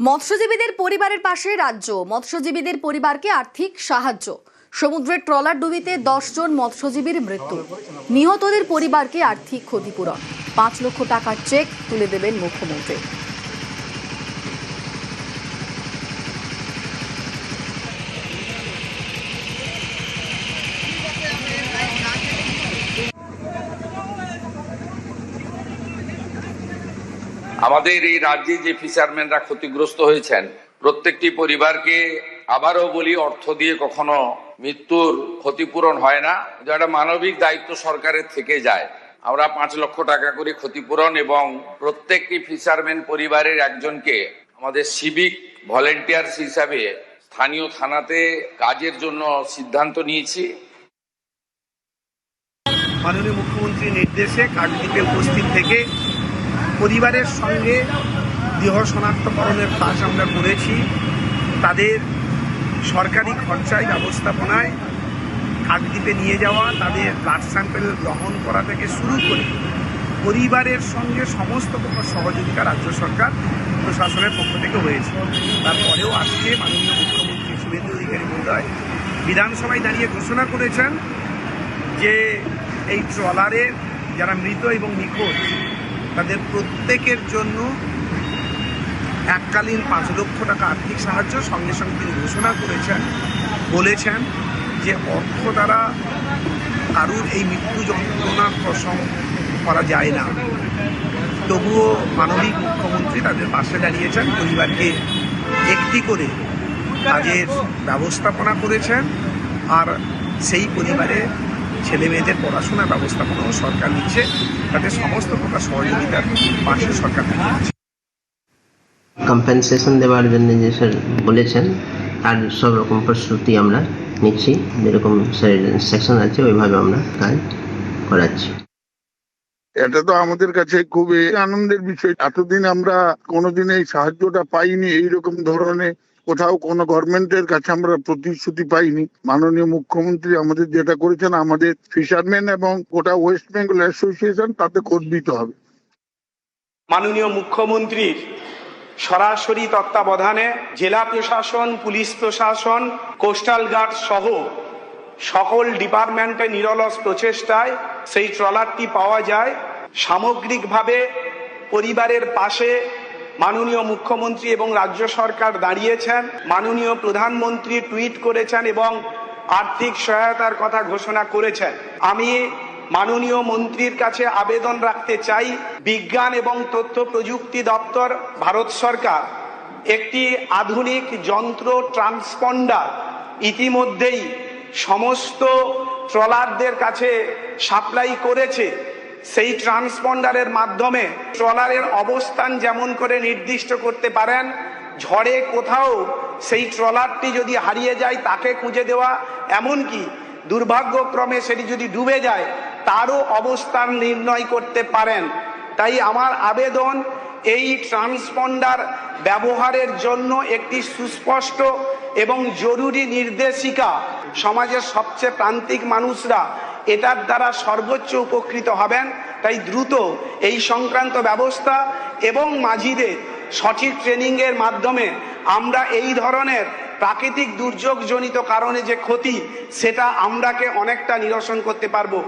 মৎস্যজীবীদের পরিবারের পাশে রাজ্য। মৎস্যজীবীদের পরিবারকে আর্থিক সাহায্য। সমুদ্রের ট্রলার ডুবিতে 10 জন মৎস্যজীবীর মৃত্যু। নিহতদের পরিবারকে আর্থিক ক্ষতিপূরণ। 5 লক্ষ টাকার চেক তুলে দেবেন মুখ্যমন্ত্রী। আমাদের এই রাজ্যে যে ফিশারম্যানরা ক্ষতিগ্রস্ত হয়েছেন প্রত্যেকটি পরিবারকে আবারও বলি, অর্থ দিয়ে কখনো মৃত্যুর ক্ষতিপূরণ হয় না। এটা মানবিক দায়িত্ব সরকারের থেকে যায়। আমরা 5 লক্ষ টাকা করে ক্ষতিপূরণ এবং প্রত্যেকটি ফিশারম্যান পরিবারের একজনকে আমাদের সিভিক ভলেন্টিয়ার্স হিসাবে স্থানীয় থানাতে কাজের জন্য সিদ্ধান্ত নিয়েছি। মাননীয় মুখ্যমন্ত্রীর নির্দেশে কাকদ্বীপে উপস্থিত থেকে পরিবারের সঙ্গে দেহ শনাক্তকরণের কাজ আমরা করেছি। তাদের সরকারি খরচায় ব্যবস্থাপনায় কাকদ্বীপে নিয়ে যাওয়া, তাদের ব্লাড স্যাম্পেল গ্রহণ করা থেকে শুরু করে পরিবারের সঙ্গে সমস্ত প্রকার সহযোগিতা রাজ্য সরকার প্রশাসনের পক্ষ থেকে হয়েছে। তারপরেও আজকে মাননীয় মুখ্যমন্ত্রী শুভেন্দু অধিকারী মহোদয় বিধানসভায় দাঁড়িয়ে ঘোষণা করেছেন যে এই ট্রলারের যারা মৃত এবং নিখোঁজ তাদের প্রত্যেকের জন্য এককালীন 5 লক্ষ টাকা আর্থিক সাহায্য। সঙ্গে সঙ্গে তিনি ঘোষণা করেছেন, বলেছেন যে অর্থ দ্বারা কারুর এই মৃত্যু যন্ত্রণার প্রশম করা যায় না। তবুও মাননীয় মুখ্যমন্ত্রী তাদের পাশে দাঁড়িয়েছেন, পরিবারকে একটি করে কাজের ব্যবস্থাপনা করেছেন। আর সেই পরিবারে ছেলে মেয়েদের পড়াশোনার ব্যবস্থাপনাও সরকার নিচ্ছে, তাদের সমস্ত প্রকার সহযোগিতার পাশে সরকার দাঁড়িয়েছে। কম্পেনসেশন দেওয়ার জন্য যে স্যার বলেছেন তার সব রকম প্রস্তুতি আমরা নিচ্ছি। যেরকম স্যার সেকশন আছে ওইভাবে আমরা কাজ করাচ্ছি। এটা তো আমাদের কাছে খুবই আনন্দের বিষয়। এতদিন আমরা কোনোদিন এই সাহায্যটা পাইনি, এইরকম ধরনের কোথাও কোনো গভর্নমেন্টের কাছে আমরা প্রতিশ্রুতি পাইনি। মাননীয় মুখ্যমন্ত্রী আমাদের যেটা করেছেন, আমাদের ফিশারম্যান এবং গোটা ওয়েস্ট বেঙ্গল অ্যাসোসিয়েশন তাতে গর্বিত হবে। মাননীয় মুখ্যমন্ত্রীর সরাসরি তত্ত্বাবধানে জেলা প্রশাসন, পুলিশ প্রশাসন, কোস্টাল গার্ড সহ সকল ডিপার্টমেন্টের নিরলস প্রচেষ্টায় সেই ট্রলারটি পাওয়া যায়। সামগ্রিকভাবে পরিবারের পাশে মাননীয় মুখ্যমন্ত্রী এবং রাজ্য সরকার দাঁড়িয়েছেন। মাননীয় প্রধানমন্ত্রী টুইট করেছেন এবং আর্থিক সহায়তার কথা ঘোষণা করেছেন। আমি মাননীয় মন্ত্রীর কাছে আবেদন রাখতে চাই, বিজ্ঞান এবং তথ্য প্রযুক্তি দপ্তর, ভারত সরকার একটি আধুনিক যন্ত্র ট্রান্সপন্ডার ইতিমধ্যেই সমস্ত ট্রলারদের কাছে সাপ্লাই করেছে। সেই ট্রান্সপন্ডারের মাধ্যমে ট্রলারের অবস্থান যেমন করে নির্দিষ্ট করতে পারেন, ঝড়ে কোথাও সেই ট্রলারটি যদি হারিয়ে যায় তাকে খুঁজে দেওয়া, এমনকি দুর্ভাগ্যক্রমে সেটি যদি ডুবে যায় তারও অবস্থান নির্ণয় করতে পারেন। তাই আমার আবেদন, এই ট্রান্সপন্ডার ব্যবহারের জন্য একটি সুস্পষ্ট এবং জরুরি নির্দেশিকা সমাজের সবচেয়ে প্রান্তিক মানুষরা এটার দ্বারা সর্বোচ্চ উপকৃত হবেন। তাই দ্রুত এই সংক্রান্ত ব্যবস্থা এবং মাঝিদের সঠিক ট্রেনিংয়ের মাধ্যমে আমরা এই ধরনের প্রাকৃতিক দুর্যোগজনিত কারণে যে ক্ষতি সেটা আমরাকে অনেকটা নিরসন করতে পারবো।